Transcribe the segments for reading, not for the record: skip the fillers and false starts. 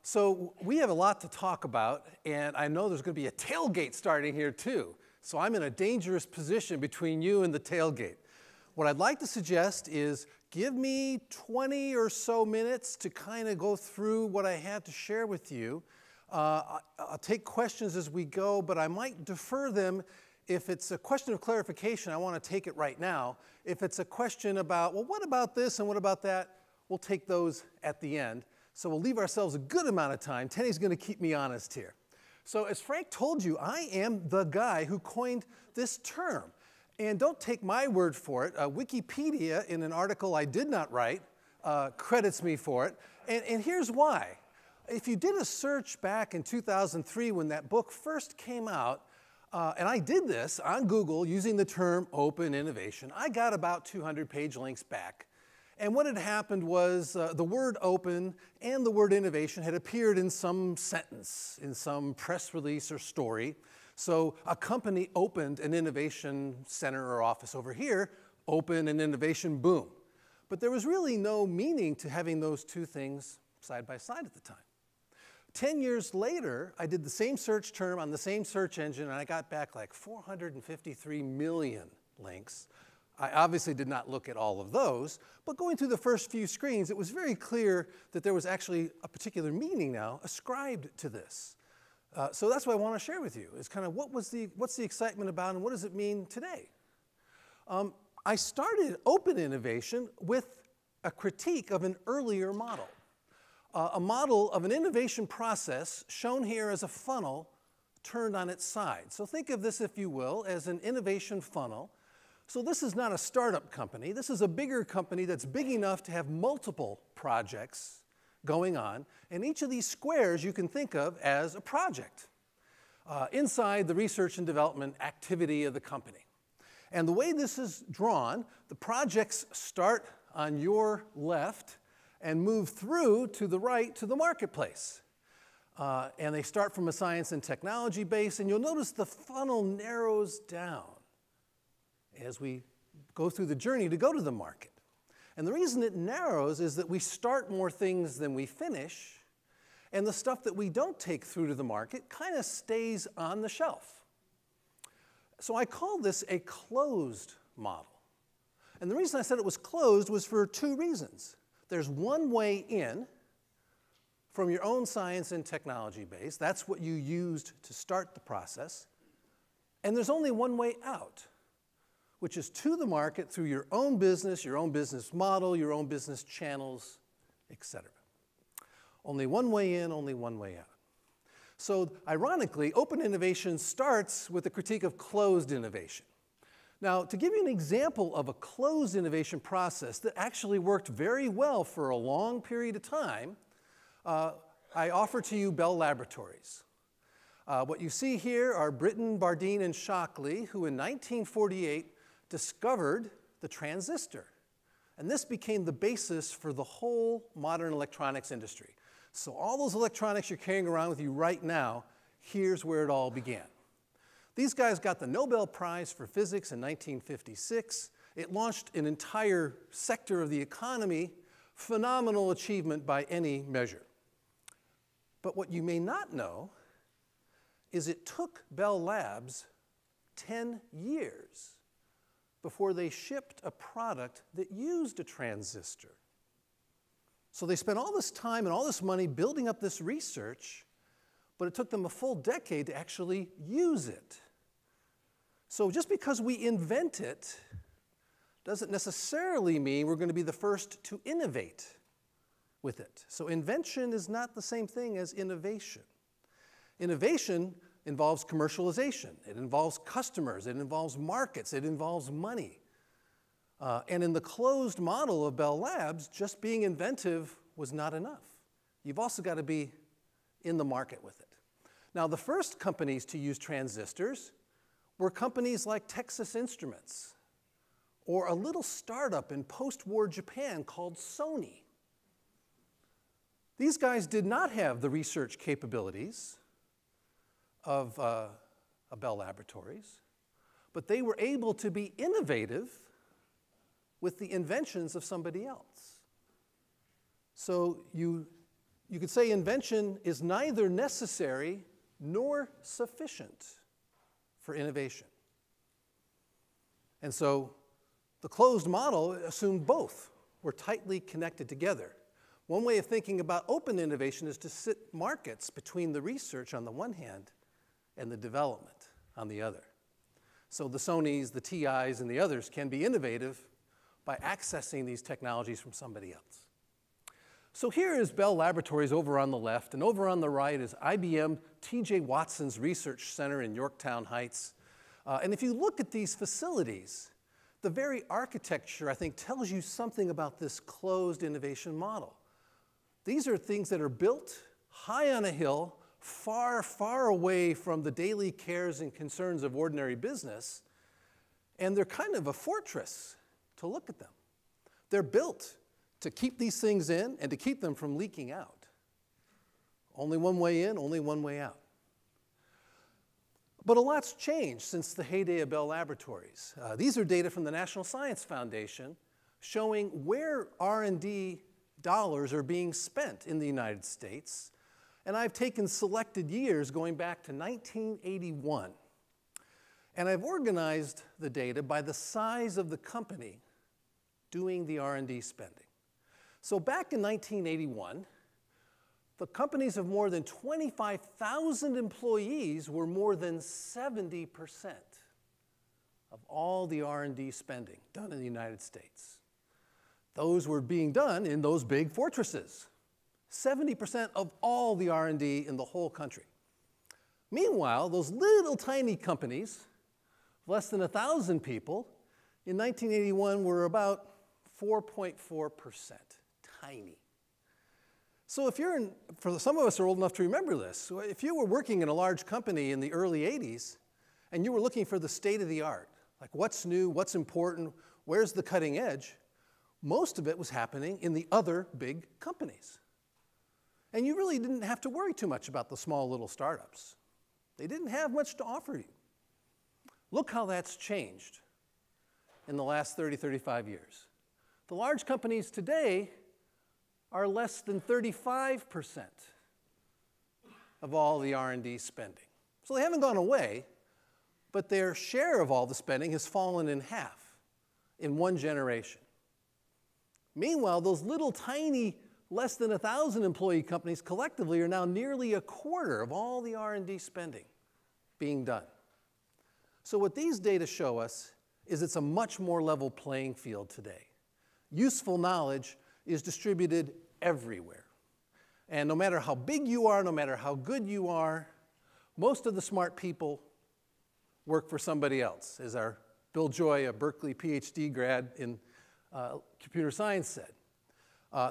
So we have a lot to talk about, and I know there's going to be a tailgate starting here too. So I'm in a dangerous position between you and the tailgate. What I'd like to suggest is give me 20 or so minutes to kind of go through what I have to share with you. I'll take questions as we go, but I might defer them. If it's a question of clarification, I want to take it right now. If it's a question about, well, what about this and what about that, we'll take those at the end. So we'll leave ourselves a good amount of time. Tenny's going to keep me honest here. So as Frank told you, I am the guy who coined this term. And don't take my word for it. Wikipedia, in an article I did not write, credits me for it. And here's why. If you did a search back in 2003 when that book first came out, and I did this on Google using the term open innovation, I got about 200 page links back. And what had happened was the word open and the word innovation had appeared in some sentence, in some press release or story. So a company opened an innovation center or office over here, open and innovation, boom. But there was really no meaning to having those two things side by side at the time. 10 years later, I did the same search term on the same search engine, and I got back like 453 million links. I obviously did not look at all of those, but going through the first few screens, it was very clear that there was actually a particular meaning now ascribed to this. So that's what I want to share with you, is kind of what's the excitement about and what does it mean today? I started open innovation with a critique of an earlier model. A model of an innovation process shown here as a funnel turned on its side. So think of this, if you will, as an innovation funnel. So this is not a startup company. This is a bigger company that's big enough to have multiple projects going on. And each of these squares you can think of as a project inside the research and development activity of the company. And the way this is drawn, the projects start on your left and move through to the right to the marketplace. And they start from a science and technology base, and you'll notice the funnel narrows down as we go through the journey to go to the market. And the reason it narrows is that we start more things than we finish, and the stuff that we don't take through to the market kind of stays on the shelf. So I call this a closed model. And the reason I said it was closed was for two reasons. There's one way in from your own science and technology base. That's what you used to start the process. And there's only one way out, which is to the market through your own business model, your own business channels, etc. Only one way in, only one way out. So ironically, open innovation starts with a critique of closed innovation. Now, to give you an example of a closed innovation process that actually worked very well for a long period of time, I offer to you Bell Laboratories. What you see here are Britton, Bardeen, and Shockley, who in 1948 discovered the transistor. And this became the basis for the whole modern electronics industry. So all those electronics you're carrying around with you right now, here's where it all began. These guys got the Nobel Prize for Physics in 1956. It launched an entire sector of the economy, phenomenal achievement by any measure. But what you may not know is it took Bell Labs 10 years before they shipped a product that used a transistor. So they spent all this time and all this money building up this research, but it took them a full decade to actually use it. So just because we invent it doesn't necessarily mean we're going to be the first to innovate with it. So invention is not the same thing as innovation. Innovation involves commercialization. It involves customers. It involves markets. It involves money. And in the closed model of Bell Labs, just being inventive was not enough. You've also got to be in the market with it. Now, the first companies to use transistors were companies like Texas Instruments or a little startup in post-war Japan called Sony. These guys did not have the research capabilities of Bell Laboratories, but they were able to be innovative with the inventions of somebody else. So you you could say invention is neither necessary nor sufficient for innovation. And so the closed model assumed both were tightly connected together. One way of thinking about open innovation is to sit markets between the research on the one hand and the development on the other. So the Sonys, the TIs, and the others can be innovative by accessing these technologies from somebody else. So here is Bell Laboratories over on the left, and over on the right is IBM T.J. Watson's Research Center in Yorktown Heights. And if you look at these facilities, the very architecture, I think, tells you something about this closed innovation model. These are things that are built high on a hill, far, far away from the daily cares and concerns of ordinary business, and they're kind of a fortress to look at them. They're built to keep these things in and to keep them from leaking out. Only one way in, only one way out. But a lot's changed since the heyday of Bell Laboratories. These are data from the National Science Foundation showing where R&D dollars are being spent in the United States. And I've taken selected years going back to 1981. And I've organized the data by the size of the company doing the R&D spending. So back in 1981, the companies of more than 25,000 employees were more than 70% of all the R&D spending done in the United States. Those were being done in those big fortresses. 70% of all the R&D in the whole country. Meanwhile, those little tiny companies, less than 1,000 people, in 1981 were about 4.4%, tiny. So if you're for some of us are old enough to remember this, if you were working in a large company in the early 80s and you were looking for the state of the art, like what's new, what's important, where's the cutting edge, most of it was happening in the other big companies. And you really didn't have to worry too much about the small little startups. They didn't have much to offer you. Look how that's changed in the last 30, 35 years. The large companies today are less than 35% of all the R&D spending. So they haven't gone away, but their share of all the spending has fallen in half in one generation. Meanwhile, those little tiny, less than 1,000 employee companies collectively are now nearly a quarter of all the R&D spending being done. So what these data show us is it's a much more level playing field today. Useful knowledge is distributed everywhere. And no matter how big you are, no matter how good you are, most of the smart people work for somebody else, as our Bill Joy, a Berkeley PhD grad in computer science said.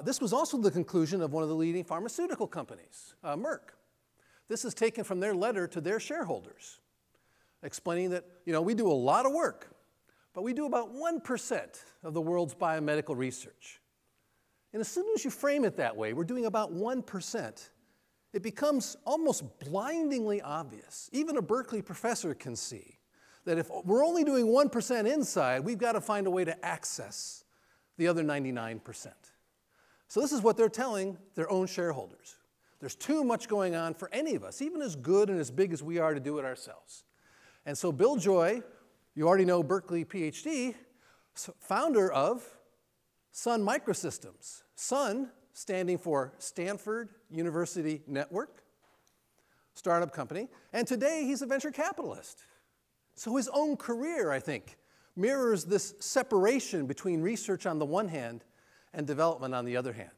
This was also the conclusion of one of the leading pharmaceutical companies, Merck. This is taken from their letter to their shareholders, explaining that, we do a lot of work, but we do about 1% of the world's biomedical research. And as soon as you frame it that way, we're doing about 1%, it becomes almost blindingly obvious. Even a Berkeley professor can see that if we're only doing 1% inside, we've got to find a way to access the other 99%. So this is what they're telling their own shareholders. There's too much going on for any of us, even as good and as big as we are, to do it ourselves. And so Bill Joy, you already know, Berkeley PhD, founder of Sun Microsystems. Sun standing for Stanford University Network, startup company. And today he's a venture capitalist. So his own career, I think, mirrors this separation between research on the one hand and development on the other hand.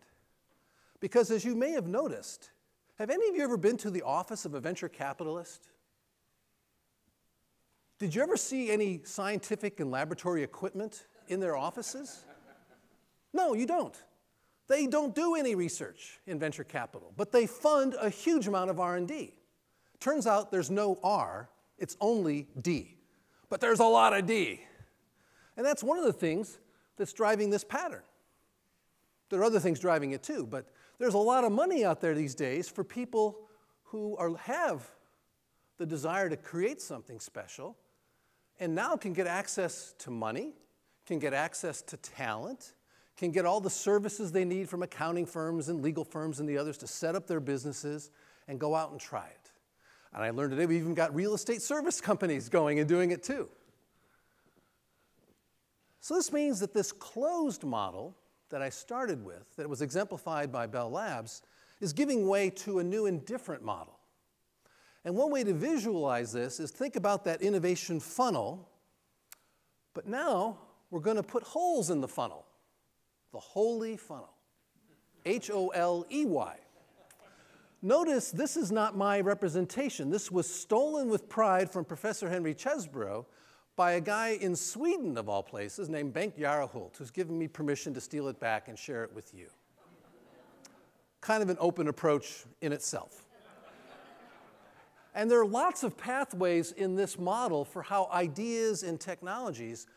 Because as you may have noticed, have any of you ever been to the office of a venture capitalist? Did you ever see any scientific and laboratory equipment in their offices? No, you don't. They don't do any research in venture capital, but they fund a huge amount of R&D. Turns out there's no R, it's only D. But there's a lot of D. And that's one of the things that's driving this pattern. There are other things driving it too, but there's a lot of money out there these days for people who have the desire to create something special and now can get access to money, can get access to talent, can get all the services they need from accounting firms and legal firms and the others to set up their businesses and go out and try it. And I learned today we even got real estate service companies going and doing it too. So this means that this closed model that I started with, that was exemplified by Bell Labs, is giving way to a new and different model. And one way to visualize this is think about that innovation funnel, but now we're going to put holes in the funnel. The holy funnel. H-O-L-E-Y. Notice this is not my representation. This was stolen with pride from Professor Henry Chesbrough by a guy in Sweden, of all places, named Bengt Jarahult, who's given me permission to steal it back and share it with you. Kind of an open approach in itself. And there are lots of pathways in this model for how ideas and technologies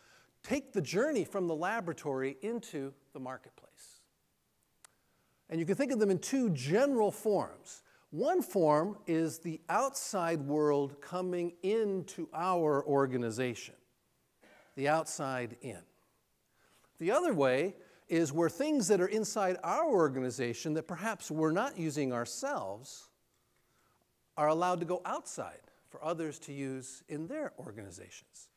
take the journey from the laboratory into the marketplace. And you can think of them in two general forms. One form is the outside world coming into our organization, the outside in. The other way is where things that are inside our organization that perhaps we're not using ourselves are allowed to go outside for others to use in their organizations.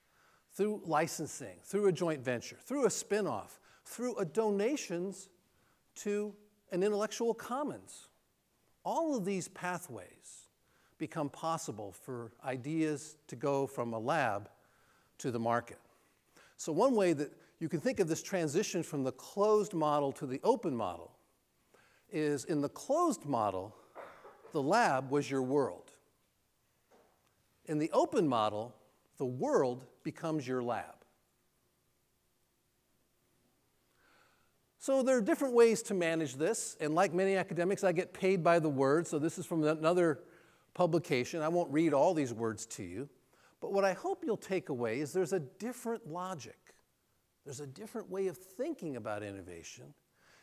Through licensing, through a joint venture, through a spin-off, through a donations to an intellectual commons. All of these pathways become possible for ideas to go from a lab to the market. So one way that you can think of this transition from the closed model to the open model is in the closed model, the lab was your world. In the open model, the world becomes your lab. So there are different ways to manage this, and like many academics, I get paid by the word, so this is from another publication. I won't read all these words to you, but what I hope you'll take away is there's a different logic. There's a different way of thinking about innovation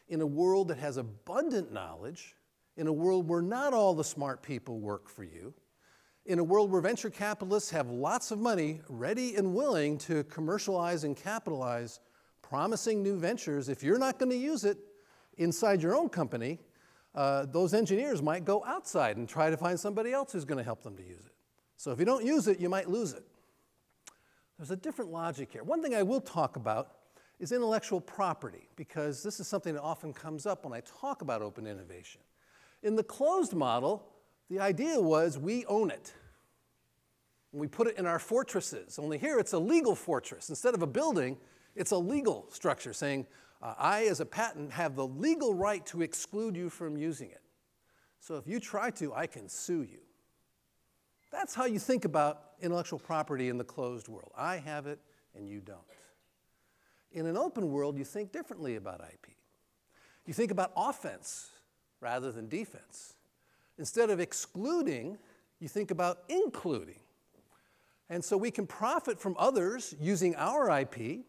in a world that has abundant knowledge, in a world where not all the smart people work for you, in a world where venture capitalists have lots of money ready and willing to commercialize and capitalize promising new ventures. If you're not going to use it inside your own company, those engineers might go outside and try to find somebody else who's going to help them to use it. So if you don't use it, you might lose it. There's a different logic here. One thing I will talk about is intellectual property, because this is something that often comes up when I talk about open innovation. In the closed model, the idea was we own it. And we put it in our fortresses. Only here it's a legal fortress. Instead of a building, it's a legal structure saying, I as a patent have the legal right to exclude you from using it. So if you try to, I can sue you. That's how you think about intellectual property in the closed world. I have it and you don't. In an open world, you think differently about IP. You think about offense rather than defense. Instead of excluding, you think about including. And so we can profit from others using our IP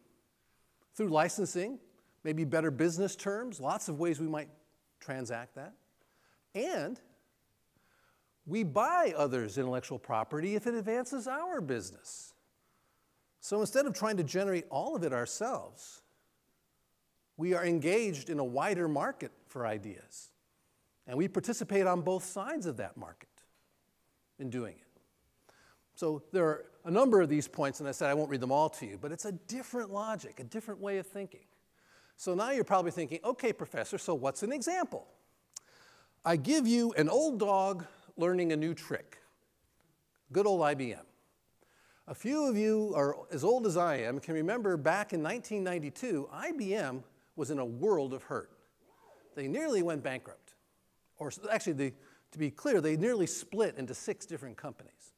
through licensing, maybe better business terms, lots of ways we might transact that. And we buy others' intellectual property if it advances our business. So instead of trying to generate all of it ourselves, we are engaged in a wider market for ideas. And we participate on both sides of that market in doing it. So there are a number of these points, and I said I won't read them all to you, but it's a different logic, a different way of thinking. So now you're probably thinking, okay, professor, so what's an example? I give you an old dog learning a new trick. Good old IBM. A few of you are as old as I am can remember back in 1992, IBM was in a world of hurt. They nearly went bankrupt. Or actually, to be clear, they nearly split into 6 different companies.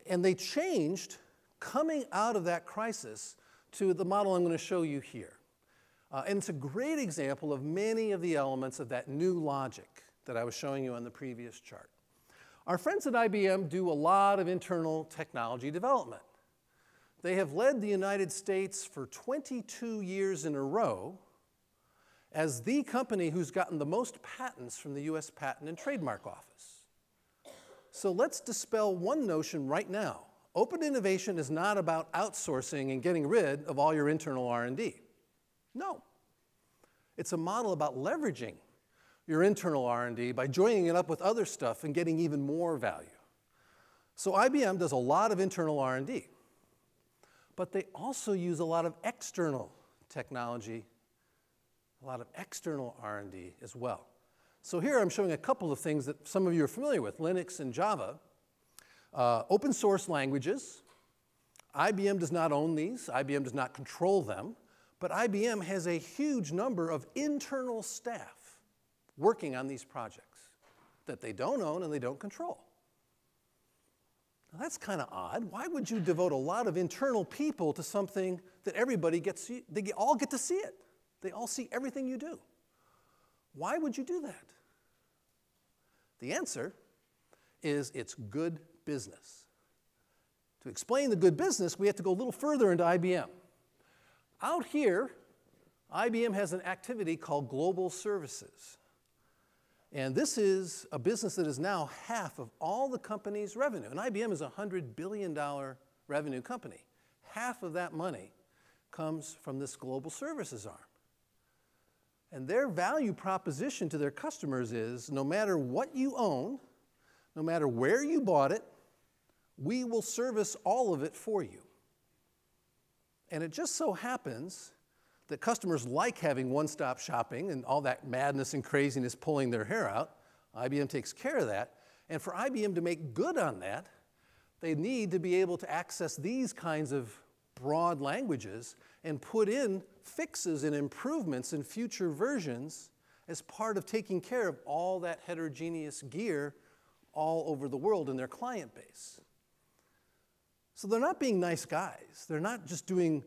And they changed coming out of that crisis to the model I'm going to show you here. And it's a great example of many of the elements of that new logic that I was showing you on the previous chart. Our friends at IBM do a lot of internal technology development. They have led the United States for 22 years in a row as the company who's gotten the most patents from the US Patent and Trademark Office. So let's dispel one notion right now. Open innovation is not about outsourcing and getting rid of all your internal R&D. No. It's a model about leveraging your internal R&D by joining it up with other stuff and getting even more value. So IBM does a lot of internal R&D, but they also use a lot of external technology, a lot of external R&D as well. So here I'm showing a couple of things that some of you are familiar with, Linux and Java. Open source languages. IBM does not own these. IBM does not control them. But IBM has a huge number of internal staff working on these projects that they don't own and they don't control. Now that's kind of odd. Why would you devote a lot of internal people to something that everybody gets, they all get to see it? They all see everything you do. Why would you do that? The answer is it's good business. To explain the good business, we have to go a little further into IBM. Out here, IBM has an activity called global services. And this is a business that is now half of all the company's revenue. And IBM is a $100 billion revenue company. Half of that money comes from this global services arm. And their value proposition to their customers is, no matter what you own, no matter where you bought it, we will service all of it for you. And it just so happens that customers like having one-stop shopping and all that madness and craziness pulling their hair out. IBM takes care of that. And for IBM to make good on that, they need to be able to access these kinds of broad languages and put in fixes and improvements in future versions as part of taking care of all that heterogeneous gear all over the world in their client base. So they're not being nice guys. They're not just doing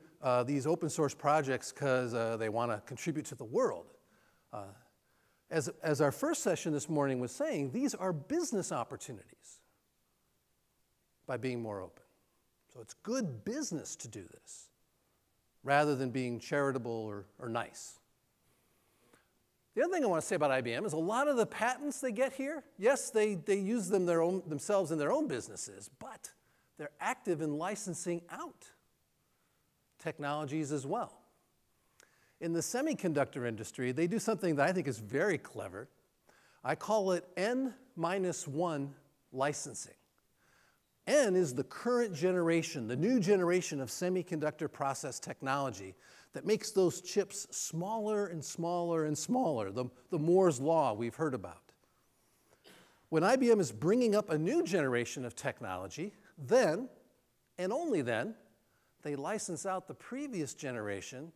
these open source projects because they want to contribute to the world. As our first session this morning was saying, these are business opportunities by being more open. So it's good business to do this rather than being charitable or nice. The other thing I want to say about IBM is a lot of the patents they get here, yes, they use them themselves in their own businesses, but they're active in licensing out technologies as well. In the semiconductor industry, they do something that I think is very clever. I call it N-1 licensing. N is the current generation, the new generation of semiconductor process technology that makes those chips smaller and smaller and smaller, the Moore's Law we've heard about. When IBM is bringing up a new generation of technology, then, and only then, they license out the previous generation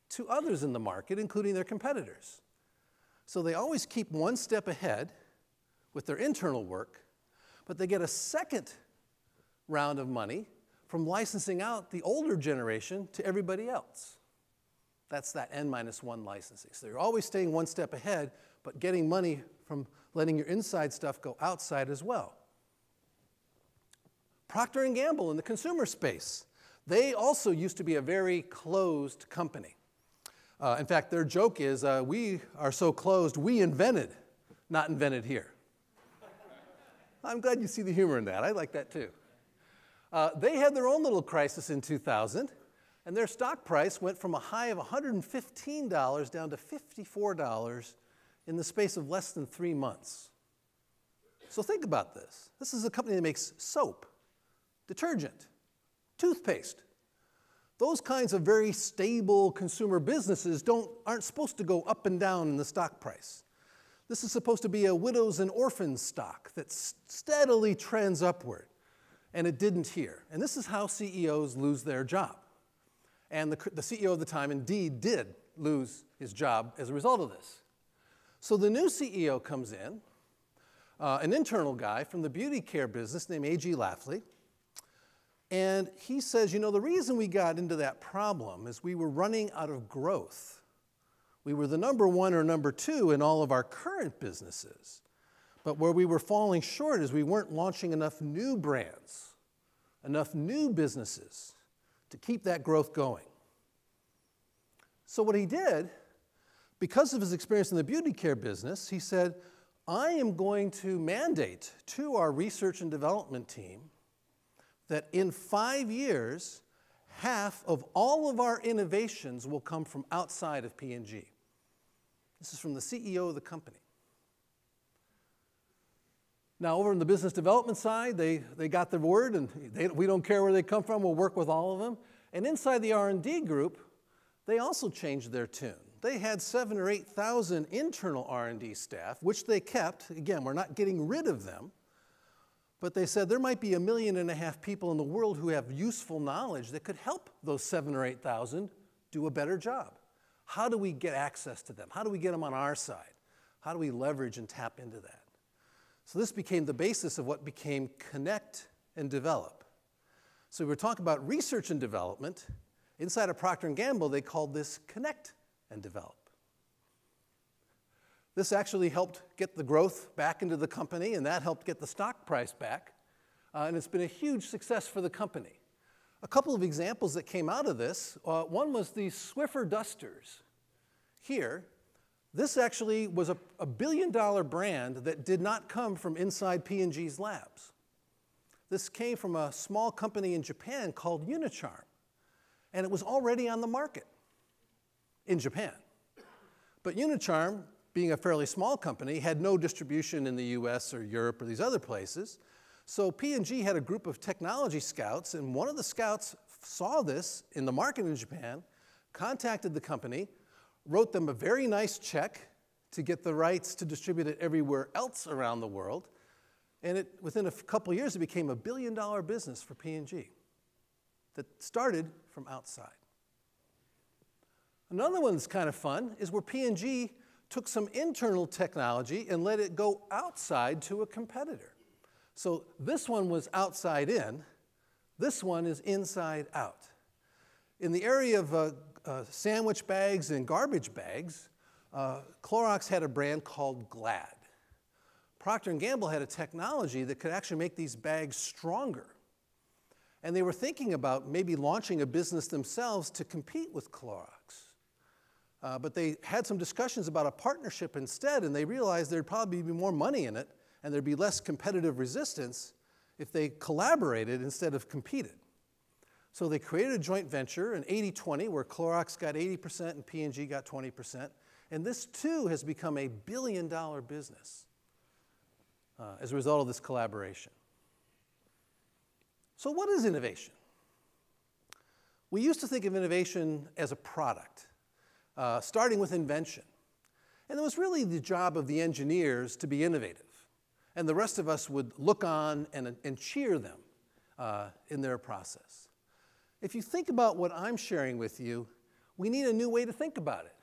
to others in the market, including their competitors. So they always keep one step ahead with their internal work, but they get a second round of money from licensing out the older generation to everybody else. That's that N-1 licensing. So you're always staying one step ahead, but getting money from letting your inside stuff go outside as well. Procter & Gamble in the consumer space. They also used to be a very closed company. In fact, their joke is, we are so closed, we invented, not invented here. I'm glad you see the humor in that. I like that too. They had their own little crisis in 2000, and their stock price went from a high of $115 down to $54 in the space of less than 3 months. So think about this. This is a company that makes soap, detergent, toothpaste. Those kinds of very stable consumer businesses aren't supposed to go up and down in the stock price. This is supposed to be a widows and orphans stock that steadily trends upward, and it didn't here. And this is how CEOs lose their job. And the CEO of the time indeed did lose his job as a result of this. So the new CEO comes in, an internal guy from the beauty care business named A.G. Lafley. And he says, you know, the reason we got into that problem is we were running out of growth. We were the number 1 or number 2 in all of our current businesses. But where we were falling short is we weren't launching enough new brands, enough new businesses to keep that growth going. So what he did, because of his experience in the beauty care business, he said, I am going to mandate to our research and development team that in 5 years, half of all of our innovations will come from outside of P&G. This is from the CEO of the company. Now, over on the business development side, they got the word, and we don't care where they come from, we'll work with all of them. And inside the R&D group, they also changed their tune. They had 7,000 or 8,000 internal R&D staff, which they kept. Again, we're not getting rid of them. But they said there might be 1.5 million people in the world who have useful knowledge that could help those 7,000 or 8,000 do a better job. How do we get access to them? How do we get them on our side? How do we leverage and tap into that? So this became the basis of what became Connect and Develop. So we were talking about research and development. Inside of Procter & Gamble, they called this Connect and Develop. This actually helped get the growth back into the company, and that helped get the stock price back. And it's been a huge success for the company. A couple of examples that came out of this, one was the Swiffer dusters. Here, this actually was a $1 billion brand that did not come from inside P&G's labs. This came from a small company in Japan called Unicharm, and it was already on the market in Japan. But Unicharm, being a fairly small company, had no distribution in the US or Europe or these other places. So P&G had a group of technology scouts, and one of the scouts saw this in the market in Japan, contacted the company, wrote them a very nice check to get the rights to distribute it everywhere else around the world. And within a couple of years, it became a $1 billion business for P&G that started from outside. Another one that's kind of fun is where P&G took some internal technology and let it go outside to a competitor. So this one was outside in. This one is inside out. In the area of sandwich bags and garbage bags, Clorox had a brand called Glad. Procter & Gamble had a technology that could actually make these bags stronger. And they were thinking about maybe launching a business themselves to compete with Clorox. But they had some discussions about a partnership instead, and they realized there'd probably be more money in it, and there'd be less competitive resistance if they collaborated instead of competed. So they created a joint venture, an 80-20, where Clorox got 80% and P&G got 20%. And this, too, has become a $1 billion business as a result of this collaboration. So what is innovation? We used to think of innovation as a product, starting with invention. And it was really the job of the engineers to be innovative. And the rest of us would look on and cheer them in their process. If you think about what I'm sharing with you, we need a new way to think about it.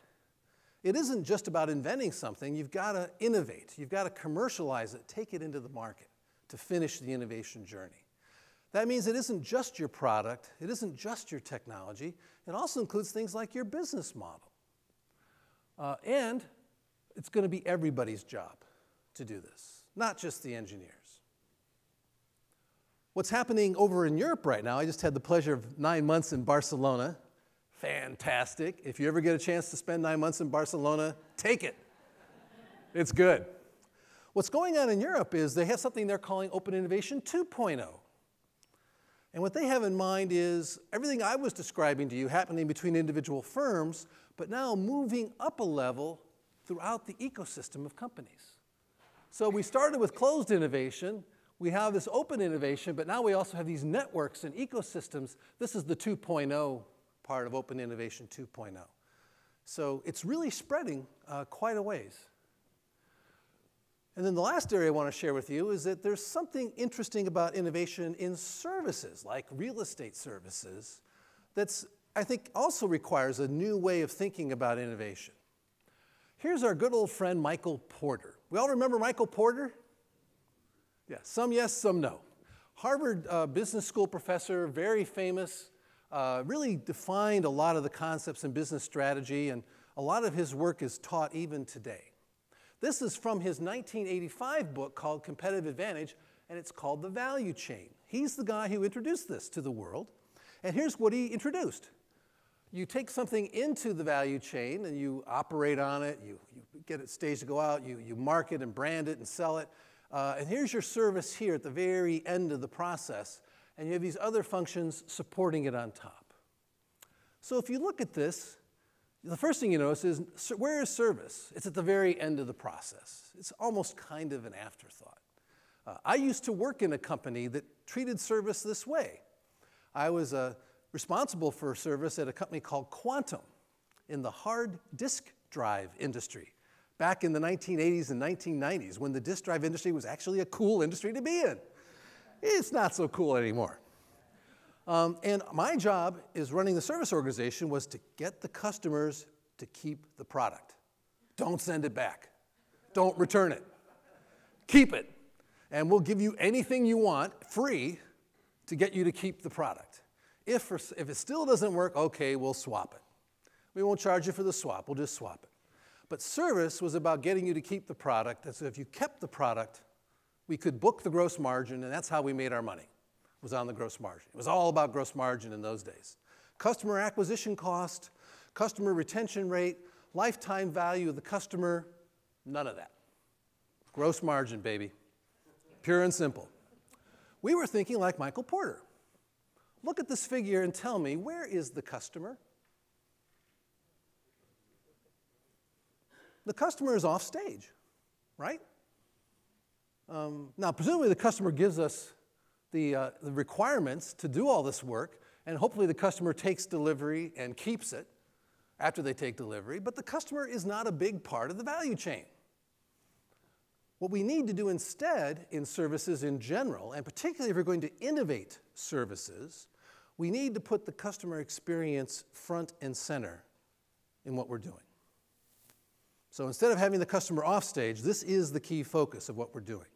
It isn't just about inventing something. You've got to innovate. You've got to commercialize it, take it into the market to finish the innovation journey. That means it isn't just your product. It isn't just your technology. It also includes things like your business model. And it's going to be everybody's job to do this, not just the engineers. What's happening over in Europe right now, I just had the pleasure of 9 months in Barcelona. Fantastic. If you ever get a chance to spend 9 months in Barcelona, take it. It's good. What's going on in Europe is they have something they're calling Open Innovation 2.0. And what they have in mind is everything I was describing to you happening between individual firms, but now moving up a level throughout the ecosystem of companies. So we started with closed innovation. We have this open innovation, but now we also have these networks and ecosystems. This is the 2.0 part of Open Innovation 2.0. So it's really spreading quite a ways. And then the last area I want to share with you is that there's something interesting about innovation in services, like real estate services, that's, I think, also requires a new way of thinking about innovation. Here's our good old friend, Michael Porter. We all remember Michael Porter? Yeah, some yes, some no. Harvard Business School professor, very famous, really defined a lot of the concepts in business strategy, and a lot of his work is taught even today. This is from his 1985 book called Competitive Advantage, and it's called The Value Chain. He's the guy who introduced this to the world, and here's what he introduced. You take something into the value chain, and you operate on it, you get it staged to go out, you market and brand it and sell it, and here's your service here at the very end of the process, and you have these other functions supporting it on top. So if you look at this, the first thing you notice is, where is service? It's at the very end of the process. It's almost kind of an afterthought. I used to work in a company that treated service this way. I was responsible for service at a company called Quantum in the hard disk drive industry back in the 1980s and 1990s, when the disk drive industry was actually a cool industry to be in. It's not so cool anymore. And my job as running the service organization was to get the customers to keep the product. Don't send it back. Don't return it. Keep it. And we'll give you anything you want free to get you to keep the product. If it still doesn't work, okay, we'll swap it. We won't charge you for the swap, we'll just swap it. But service was about getting you to keep the product, and so if you kept the product, we could book the gross margin, and that's how we made our money, was on the gross margin. It was all about gross margin in those days. Customer acquisition cost, customer retention rate, lifetime value of the customer, none of that. Gross margin, baby. Pure and simple. We were thinking like Michael Porter. Look at this figure and tell me, where is the customer? The customer is off stage, right? Now, presumably the customer gives us the requirements to do all this work, and hopefully the customer takes delivery and keeps it after they take delivery, but the customer is not a big part of the value chain. What we need to do instead in services in general, and particularly if we're going to innovate services, we need to put the customer experience front and center in what we're doing. So instead of having the customer off stage, this is the key focus of what we're doing.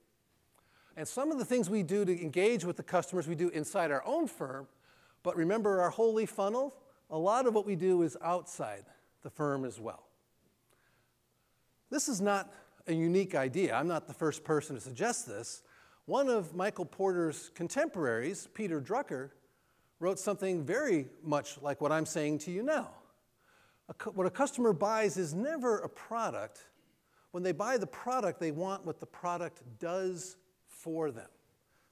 And some of the things we do to engage with the customers, we do inside our own firm, but remember our holy funnel? A lot of what we do is outside the firm as well. This is not a unique idea. I'm not the first person to suggest this. One of Michael Porter's contemporaries, Peter Drucker, wrote something very much like what I'm saying to you now. What a customer buys is never a product. When they buy the product, they want what the product does for them,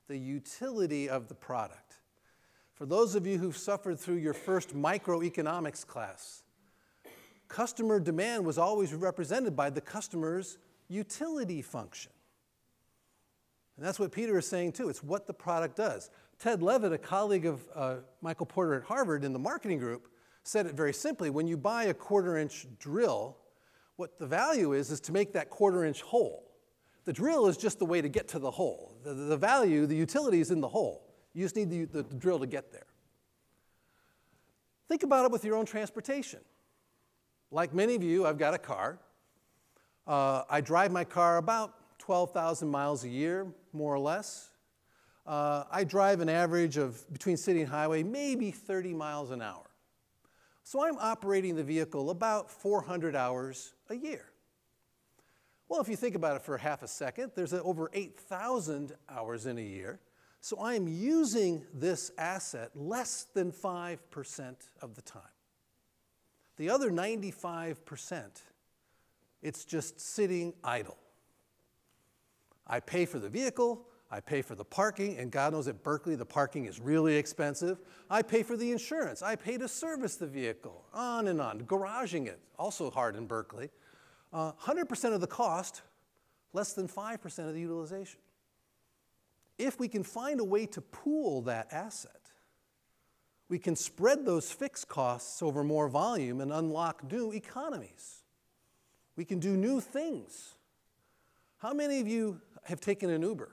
the utility of the product. For those of you who've suffered through your first microeconomics class, customer demand was always represented by the customer's utility function. And that's what Peter is saying too. It's what the product does. Ted Levitt, a colleague of Michael Porter at Harvard in the marketing group, said it very simply. When you buy a quarter-inch drill, what the value is to make that quarter-inch hole. The drill is just the way to get to the hole. The value, the utility is in the hole. You just need the drill to get there. Think about it with your own transportation. Like many of you, I've got a car. I drive my car about 12,000 miles a year, more or less. I drive an average of, between city and highway, maybe 30 miles an hour. So I'm operating the vehicle about 400 hours a year. Well, if you think about it for half a second, there's over 8,000 hours in a year. So I'm using this asset less than 5% of the time. The other 95%, it's just sitting idle. I pay for the vehicle, I pay for the parking, and God knows at Berkeley the parking is really expensive. I pay for the insurance, I pay to service the vehicle, on and on. Garaging it, also hard in Berkeley. 100% of the cost, less than 5% of the utilization. If we can find a way to pool that asset, we can spread those fixed costs over more volume and unlock new economies. We can do new things. How many of you have taken an Uber?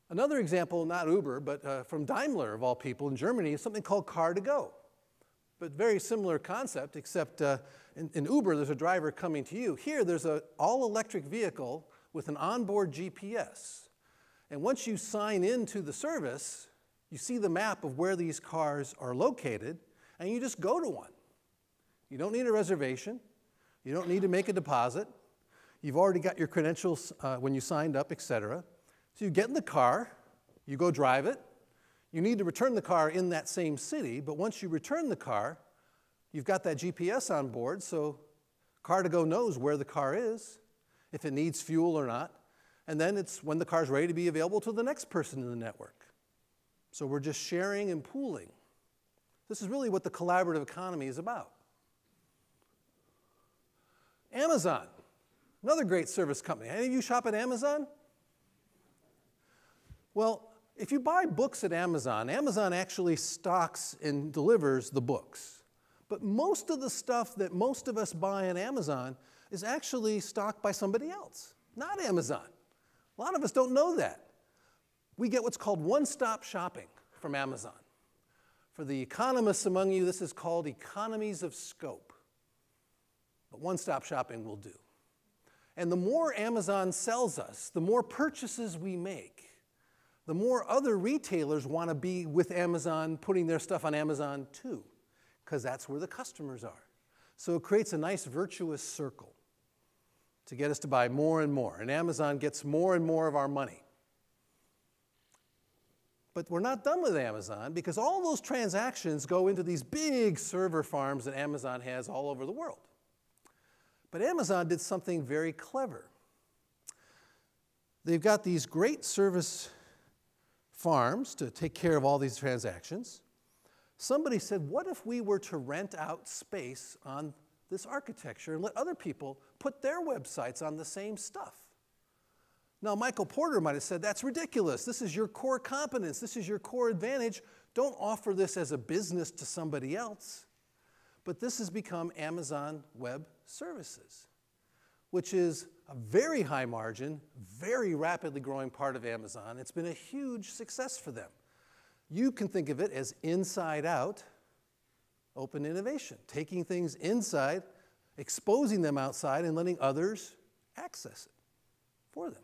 Another example, not Uber, but from Daimler, of all people, in Germany, is something called Car2Go. But very similar concept, except in Uber, there's a driver coming to you. Here, there's an all-electric vehicle with an onboard GPS. And once you sign into the service, you see the map of where these cars are located, and you just go to one. You don't need a reservation. You don't need to make a deposit. You've already got your credentials when you signed up, et cetera. So you get in the car, you go drive it. You need to return the car in that same city, but once you return the car, you've got that GPS on board, so Car2Go knows where the car is, if it needs fuel or not, and then it's when the car's ready to be available to the next person in the network. So we're just sharing and pooling. This is really what the collaborative economy is about. Amazon, another great service company. Any of you shop at Amazon? Well, if you buy books at Amazon, Amazon actually stocks and delivers the books. But most of the stuff that most of us buy on Amazon is actually stocked by somebody else, not Amazon. A lot of us don't know that. We get what's called one-stop shopping from Amazon. For the economists among you, this is called economies of scope. But one-stop shopping will do. And the more Amazon sells us, the more purchases we make, the more other retailers want to be with Amazon, putting their stuff on Amazon too, because that's where the customers are. So it creates a nice virtuous circle to get us to buy more and more. And Amazon gets more and more of our money. But we're not done with Amazon, because all those transactions go into these big server farms that Amazon has all over the world. But Amazon did something very clever. They've got these great service farms to take care of all these transactions. Somebody said, what if we were to rent out space on this architecture and let other people put their websites on the same stuff? Now, Michael Porter might have said, that's ridiculous. This is your core competence. This is your core advantage. Don't offer this as a business to somebody else. But this has become Amazon Web Services, which is a very high margin, very rapidly growing part of Amazon. It's been a huge success for them. You can think of it as inside-out open innovation, taking things inside, exposing them outside, and letting others access it for them.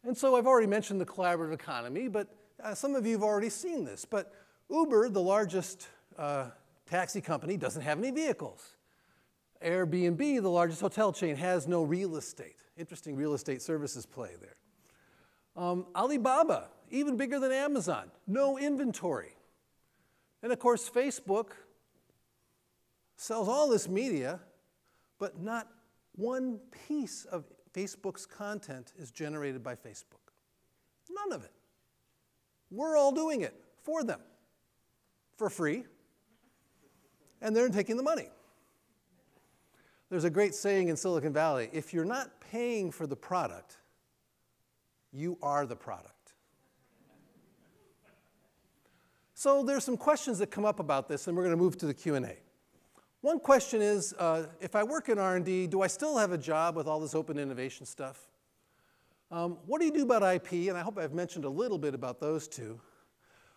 And so I've already mentioned the collaborative economy, but some of you have already seen this. But Uber, the largest taxi company, doesn't have any vehicles. Airbnb, the largest hotel chain, has no real estate. Interesting real estate services play there. Alibaba, even bigger than Amazon, no inventory. And of course, Facebook sells all this media, but not one piece of Facebook's content is generated by Facebook. None of it. We're all doing it for them, for free, and they're taking the money. There's a great saying in Silicon Valley, if you're not paying for the product, you are the product. So there's some questions that come up about this, and we're going to move to the Q&A. One question is, if I work in R&D, do I still have a job with all this open innovation stuff? What do you do about IP? And I hope I've mentioned a little bit about those two.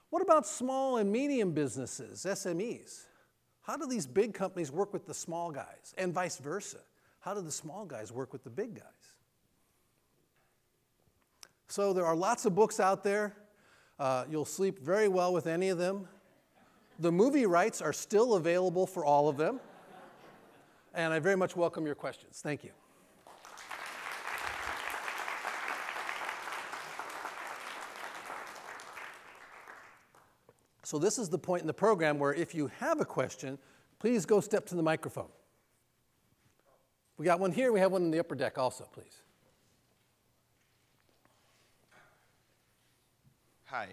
What about small and medium businesses, SMEs? How do these big companies work with the small guys? And vice versa. How do the small guys work with the big guys? So there are lots of books out there. You'll sleep very well with any of them. The movie rights are still available for all of them. And I very much welcome your questions. Thank you. So this is the point in the program where if you have a question, please go step to the microphone. We got one here. We have one in the upper deck also, please. Hi,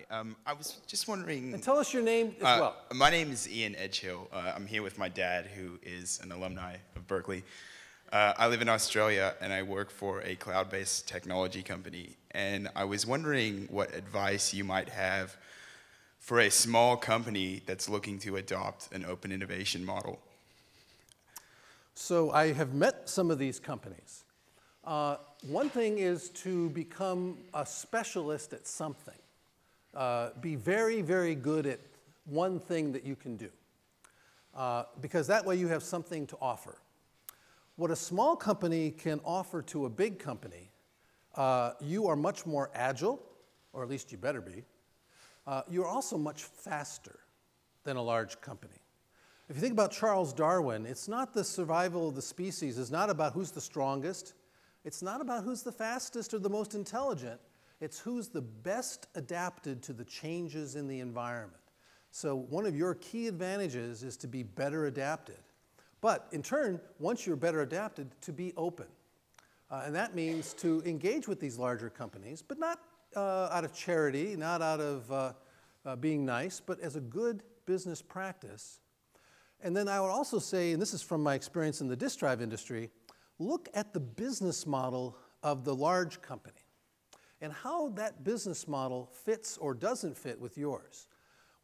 I was just wondering... And tell us your name as well. My name is Ian Edgehill. I'm here with my dad, who is an alumni of Berkeley. I live in Australia, and I work for a cloud-based technology company. And I was wondering what advice you might have for a small company that's looking to adopt an open innovation model. So I have met some of these companies. One thing is to become a specialist at something. Be very, very good at one thing that you can do, because that way you have something to offer. What a small company can offer to a big company, you are much more agile, or at least you better be. You're also much faster than a large company. If you think about Charles Darwin, it's not the survival of the species. It's not about who's the strongest. It's not about who's the fastest or the most intelligent. It's who's the best adapted to the changes in the environment. So one of your key advantages is to be better adapted. But in turn, once you're better adapted, to be open. And that means to engage with these larger companies, but not out of charity, not out of being nice, but as a good business practice. And then I would also say, and this is from my experience in the disk drive industry, look at the business model of the large company and how that business model fits or doesn't fit with yours.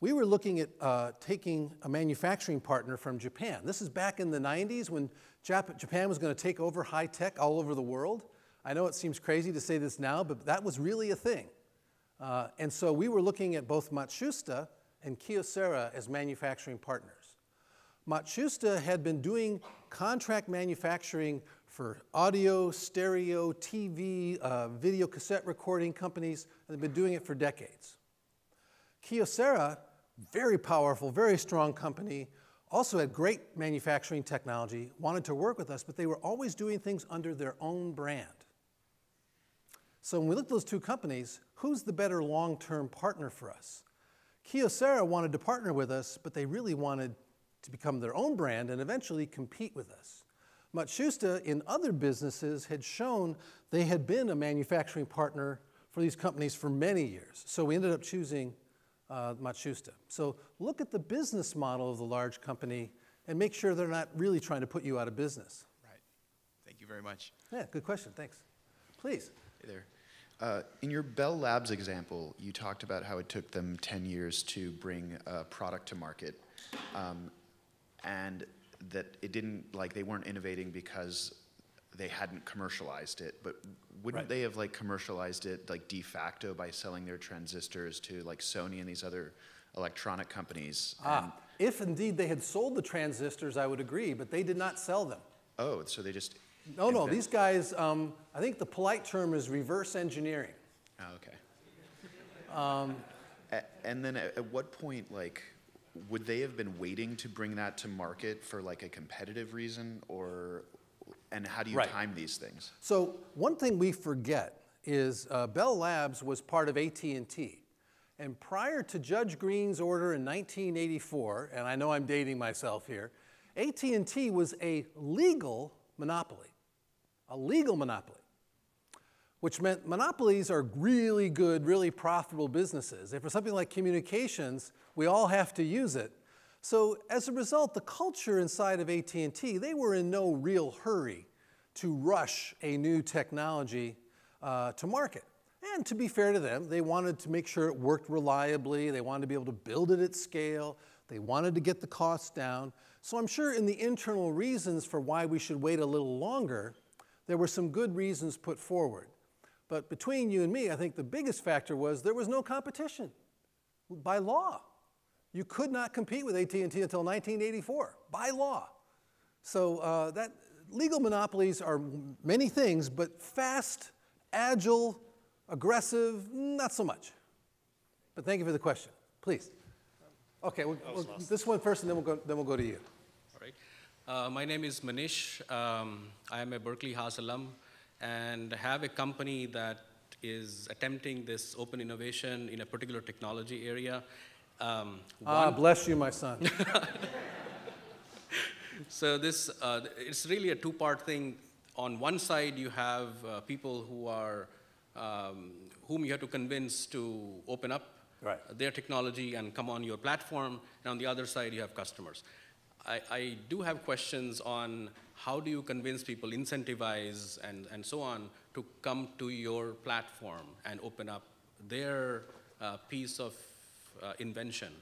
We were looking at taking a manufacturing partner from Japan. This is back in the 90s when Japan was going to take over high tech all over the world. I know it seems crazy to say this now, but that was really a thing. And so we were looking at both Matsushita and Kyocera as manufacturing partners. Matsushita had been doing contract manufacturing for audio, stereo, TV, video cassette recording companies, and they've been doing it for decades. Kyocera, very powerful, very strong company, also had great manufacturing technology, wanted to work with us, but they were always doing things under their own brand. So when we looked at those two companies, who's the better long-term partner for us? Kyocera wanted to partner with us, but they really wanted to become their own brand and eventually compete with us. Matsushita, in other businesses, had shown they had been a manufacturing partner for these companies for many years. So we ended up choosing Matsushita. So look at the business model of the large company and make sure they're not really trying to put you out of business. Right. Thank you very much. Yeah, good question. Thanks. Please. Hey there. In your Bell Labs example, you talked about how it took them 10 years to bring a product to market. And that it didn't, like, they weren't innovating because they hadn't commercialized it, but wouldn't they have, like, commercialized it, like, de facto by selling their transistors to, like, Sony and these other electronic companies? If indeed they had sold the transistors, I would agree, but they did not sell them. Oh, so they just... No, these guys, I think the polite term is reverse engineering. Oh, okay. And then at what point, like, would they have been waiting to bring that to market for, like, a competitive reason, or, and how do you time these things? So one thing we forget is Bell Labs was part of AT&T. And prior to Judge Green's order in 1984, and I know I'm dating myself here, AT&T was a legal monopoly, which meant monopolies are really good, really profitable businesses. And for something like communications, we all have to use it. So as a result, the culture inside of AT&T, they were in no real hurry to rush a new technology to market. And to be fair to them, they wanted to make sure it worked reliably. They wanted to be able to build it at scale. They wanted to get the costs down. So I'm sure in the internal reasons for why we should wait a little longer, there were some good reasons put forward. But between you and me, I think the biggest factor was there was no competition by law. You could not compete with AT&T until 1984, by law. So that legal monopolies are many things, but fast, agile, aggressive, not so much. But thank you for the question. Please. Okay, this one first, and then we'll go to you. All right. My name is Manish. I am a Berkeley Haas alum and have a company that is attempting this open innovation in a particular technology area. Bless you, my son. So this, it's really a two-part thing. On one side, you have people who are, whom you have to convince to open up their technology and come on your platform. And on the other side, you have customers. I do have questions on how do you convince people, incentivize, and so on, to come to your platform and open up their piece of invention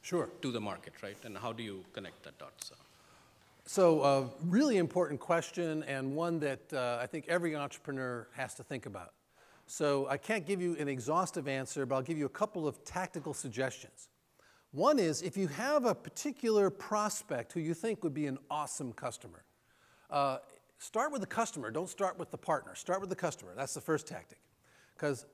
to the market, right? And how do you connect that dot? So really important question, and one that I think every entrepreneur has to think about. So I can't give you an exhaustive answer, but I'll give you a couple of tactical suggestions. One is, if you have a particular prospect who you think would be an awesome customer, start with the customer. Don't start with the partner. Start with the customer. That's the first tactic. Because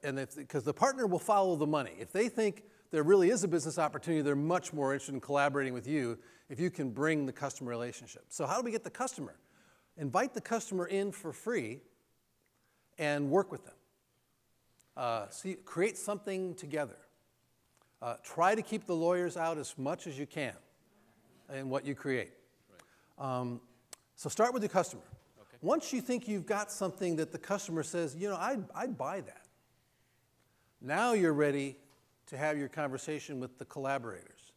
the partner will follow the money. If they think there really is a business opportunity, they're much more interested in collaborating with you if you can bring the customer relationship. So how do we get the customer? Invite the customer in for free and work with them. Create something together. Try to keep the lawyers out as much as you can in what you create. So start with your customer. Okay. Once you think you've got something that the customer says, you know, I'd buy that. Now you're ready to have your conversation with the collaborators.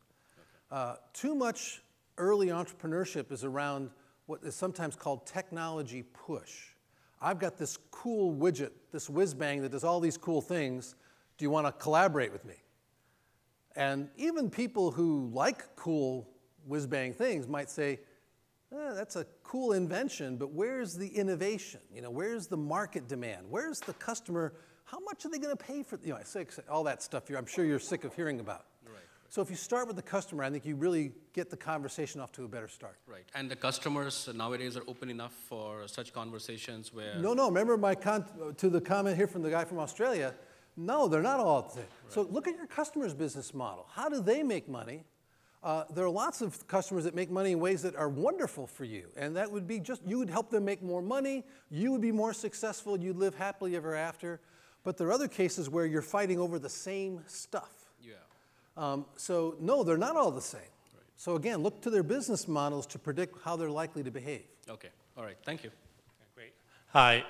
Too much early entrepreneurship is around what is sometimes called technology push. I've got this cool widget, this whiz-bang that does all these cool things. Do you want to collaborate with me? And even people who like cool whiz-bang things might say, that's a cool invention, but where's the innovation? You know, where's the market demand? Where's the customer? How much are they going to pay for? You know, I say all that stuff I'm sure you're sick of hearing about. Right. So if you start with the customer, I think you really get the conversation off to a better start. Right. And the customers nowadays are open enough for such conversations where... No. Remember to the comment here from the guy from Australia. No, they're not all the same. Right. So look at your customer's business model. How do they make money? There are lots of customers that make money in ways that are wonderful for you. And that would be just, you would help them make more money, you would be more successful, you'd live happily ever after. But there are other cases where you're fighting over the same stuff. Yeah. So no, they're not all the same. Right. So again, look to their business models to predict how they're likely to behave. Okay, all right, thank you. Great. Hi,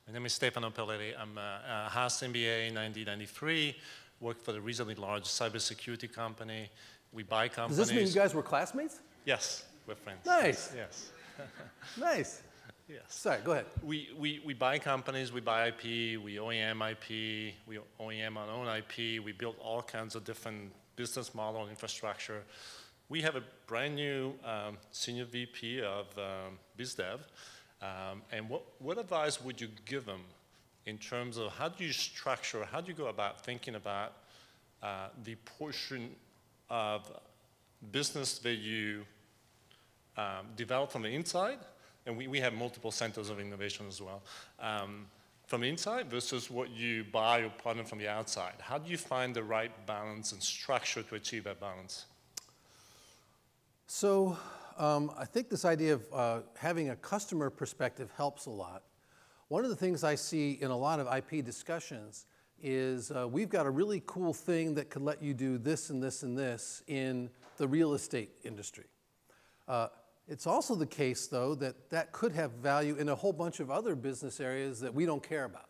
my name is Stefano Pelleri. I'm a Haas MBA in 1993, worked for the reasonably large cybersecurity company. We buy companies. Does this mean you guys were classmates? Yes, we're friends. Nice. Yes. Nice. Yes. Sorry, go ahead. We buy companies, we buy IP, we OEM IP, we OEM our own IP, we build all kinds of different business model infrastructure. We have a brand new senior VP of BizDev, and what advice would you give them in terms of how do you structure, how do you go about thinking about the portion of business that you develop from the inside, and we have multiple centers of innovation as well, from the inside versus what you buy or partner from the outside. How do you find the right balance and structure to achieve that balance? So I think this idea of having a customer perspective helps a lot. One of the things I see in a lot of IP discussions is we've got a really cool thing that could let you do this and this and this in the real estate industry. It's also the case, though, that that could have value in a whole bunch of other business areas that we don't care about.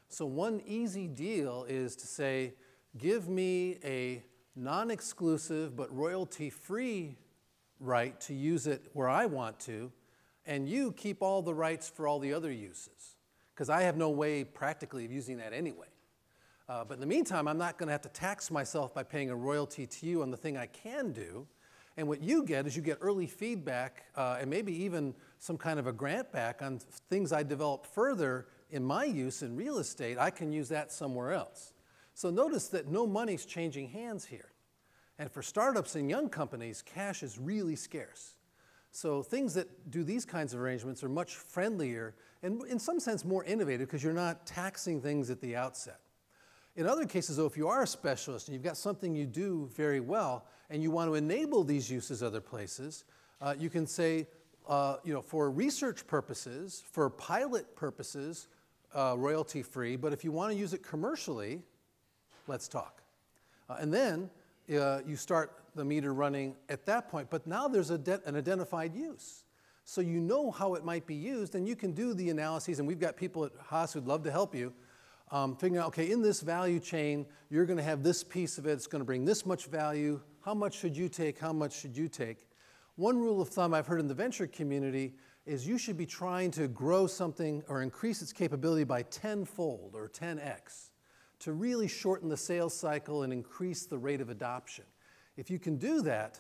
So one easy deal is to say, give me a non-exclusive but royalty-free right to use it where I want to, and you keep all the rights for all the other uses, because I have no way practically of using that anyway. But in the meantime, I'm not going to have to tax myself by paying a royalty to you on the thing I can do. And what you get is you get early feedback and maybe even some kind of a grant back on things I develop further in my use in real estate. I can use that somewhere else. So notice that no money's changing hands here. And for startups and young companies, cash is really scarce. So things that do these kinds of arrangements are much friendlier and in some sense more innovative because you're not taxing things at the outset. In other cases, though, if you are a specialist and you've got something you do very well and you want to enable these uses other places, you can say, for research purposes, for pilot purposes, royalty-free, but if you want to use it commercially, let's talk. And then you start the meter running at that point, but now there's an identified use. So you know how it might be used, and you can do the analyses, and we've got people at Haas who'd love to help you, figuring out, okay, in this value chain, you're going to have this piece of it. It's going to bring this much value. How much should you take? How much should you take? One rule of thumb I've heard in the venture community is you should be trying to grow something or increase its capability by 10-fold or 10x to really shorten the sales cycle and increase the rate of adoption. If you can do that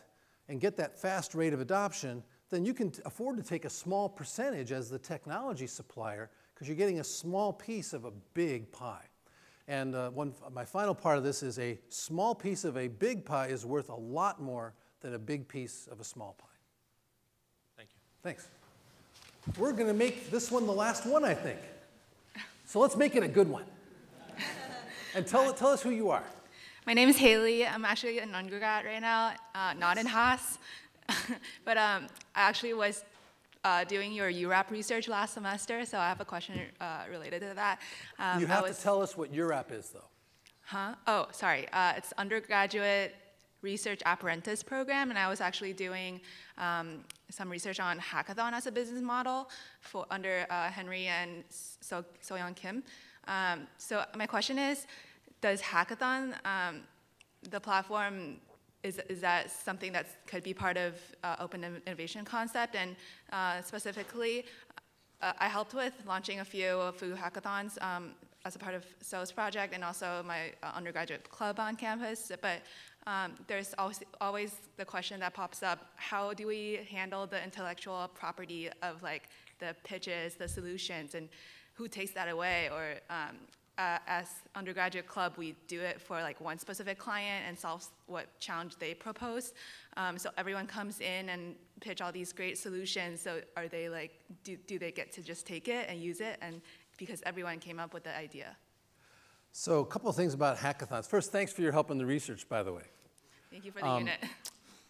and get that fast rate of adoption, then you can afford to take a small percentage as the technology supplier because you're getting a small piece of a big pie. And my final part of this is a small piece of a big pie is worth a lot more than a big piece of a small pie. Thank you. Thanks. We're going to make this one the last one, I think. So let's make it a good one. And tell us who you are. My name is Haley. I'm actually an undergrad right now, not in Haas. But I actually was doing your URAP research last semester, so I have a question related to that. You have to tell us what URAP is, though. Huh? Oh, sorry. It's undergraduate research apprentice program, and I was actually doing some research on hackathon as a business model under Henry and So-Young Kim. So my question is, does hackathon, the platform, is that something that could be part of open innovation concept? And specifically, I helped with launching a few food hackathons as a part of SO's project and also my undergraduate club on campus. But there's always the question that pops up: how do we handle the intellectual property of like the pitches, the solutions, and who takes that away? Or as undergraduate club, we do it for like one specific client and solves what challenge they propose. So everyone comes in and pitch all these great solutions. So are they like, do they get to just take it and use it? And because everyone came up with the idea. So a couple of things about hackathons. First, thanks for your help in the research, by the way. Thank you for the unit.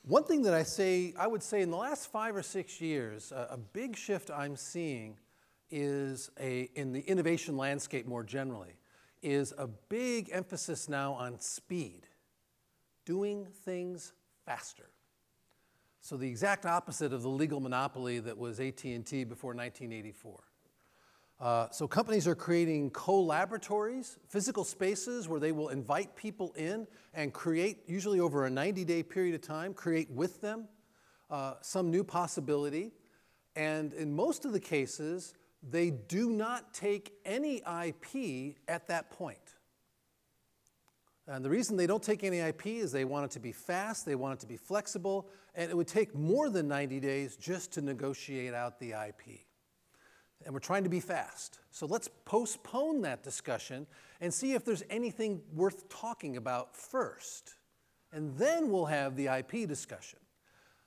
One thing that I would say in the last 5 or 6 years, a big shift I'm seeing is in the innovation landscape more generally, is a big emphasis now on speed, doing things faster. So the exact opposite of the legal monopoly that was AT&T before 1984. So companies are creating co-laboratories, physical spaces where they will invite people in and create, usually over a 90-day period of time, create with them some new possibility. And in most of the cases, they do not take any IP at that point. And the reason they don't take any IP is they want it to be fast, they want it to be flexible, and it would take more than 90 days just to negotiate out the IP. And we're trying to be fast. So let's postpone that discussion and see if there's anything worth talking about first. And then we'll have the IP discussion.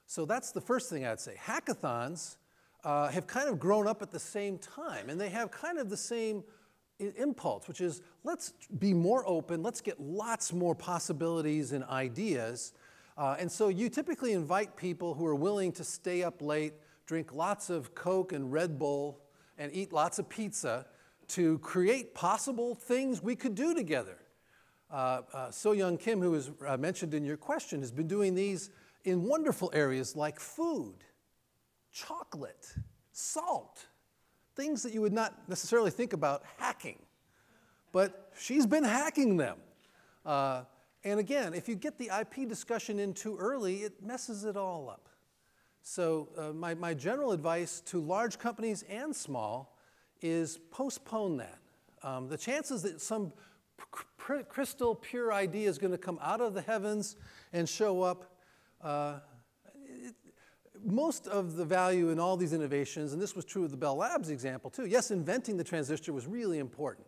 So that's the first thing I'd say. Hackathons have kind of grown up at the same time, and they have kind of the same impulse, which is let's be more open, let's get lots more possibilities and ideas. And so you typically invite people who are willing to stay up late, drink lots of Coke and Red Bull, and eat lots of pizza to create possible things we could do together. So-Young Kim, who was mentioned in your question, has been doing these in wonderful areas like food, chocolate, salt, things that you would not necessarily think about hacking. But she's been hacking them. And again, if you get the IP discussion in too early, it messes it all up. So my general advice to large companies and small is postpone that. The chances that some crystal pure idea is going to come out of the heavens and show up, most of the value in all these innovations, and this was true of the Bell Labs example too, yes, inventing the transistor was really important,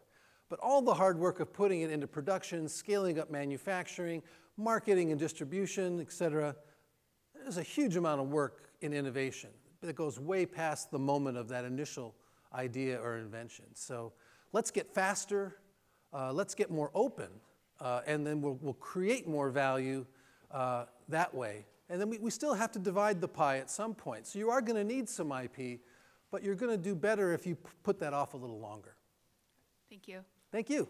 but all the hard work of putting it into production, scaling up manufacturing, marketing and distribution, et cetera, there's a huge amount of work in innovation that goes way past the moment of that initial idea or invention. So let's get faster, let's get more open, and then we'll create more value that way. And then we still have to divide the pie at some point. So you are going to need some IP, but you're going to do better if you put that off a little longer. Thank you. Thank you.